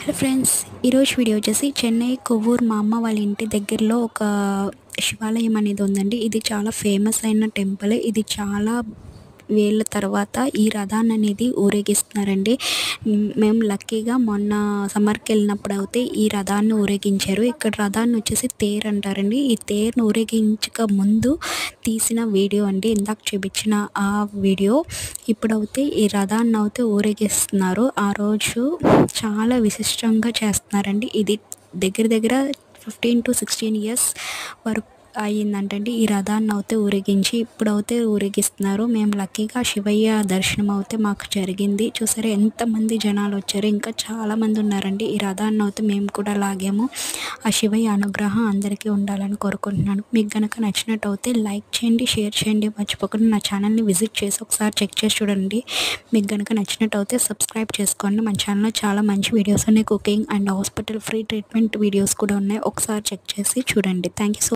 Hello friends, ఈరోజు video వచ్చేసి చెన్నై కొవ్వూరు మా అమ్మ వాళ్ళ ఇంటి దగ్గరలో ఒక శివాలయం అనేది ఉందండి. ఇది చాలా ఫేమస్ అయిన టెంపుల్. ఇది చాలా వేళ్ళ తర్వాత ఈ రథాన్ని అనేది ఊరేగిస్తున్నారండి. మేము లక్కీగా మొన్న సమ్మర్కి వెళ్ళినప్పుడు అయితే ఈ రథాన్ని ఊరేగించారు. ఇక్కడ రథాన్ని వచ్చేసి తేరు అంటారండి. ఈ తేరును ఊరేగించక ముందు తీసిన వీడియో అండి, ఇందాక చూపించిన ఆ వీడియో. ఇప్పుడైతే ఈ రథాన్ని అయితే ఊరేగిస్తున్నారు. ఆ రోజు చాలా విశిష్టంగా చేస్తున్నారండి. ఇది దగ్గర దగ్గర 15 to 16 ఇయర్స్ వరకు అయ్యిందంటండి ఈ రథాన్ని అయితే ఊరేగించి. ఇప్పుడైతే ఊరేగిస్తున్నారు. మేము లక్కీగా శివయ్య దర్శనం అయితే మాకు జరిగింది. చూసారా ఎంతమంది జనాలు వచ్చారు, ఇంకా చాలామంది ఉన్నారండి. ఈ రథాన్ని అయితే మేము కూడా లాగాము. ఆ శివయ్య అనుగ్రహం అందరికీ ఉండాలని కోరుకుంటున్నాను. మీకు కనుక నచ్చినట్టు అయితే లైక్ చేయండి, షేర్ చేయండి. మర్చిపోకుండా నా ఛానల్ని విజిట్ చేసి ఒకసారి చెక్ చేసి చూడండి. మీకు కనుక నచ్చినట్టు అయితే సబ్స్క్రైబ్ చేసుకోండి. మన ఛానల్లో చాలా మంచి వీడియోస్ ఉన్నాయి. Cooking and hospital free treatment videos కూడా ఉన్నాయి. ఒకసారి చెక్ చేసి చూడండి. Thank you so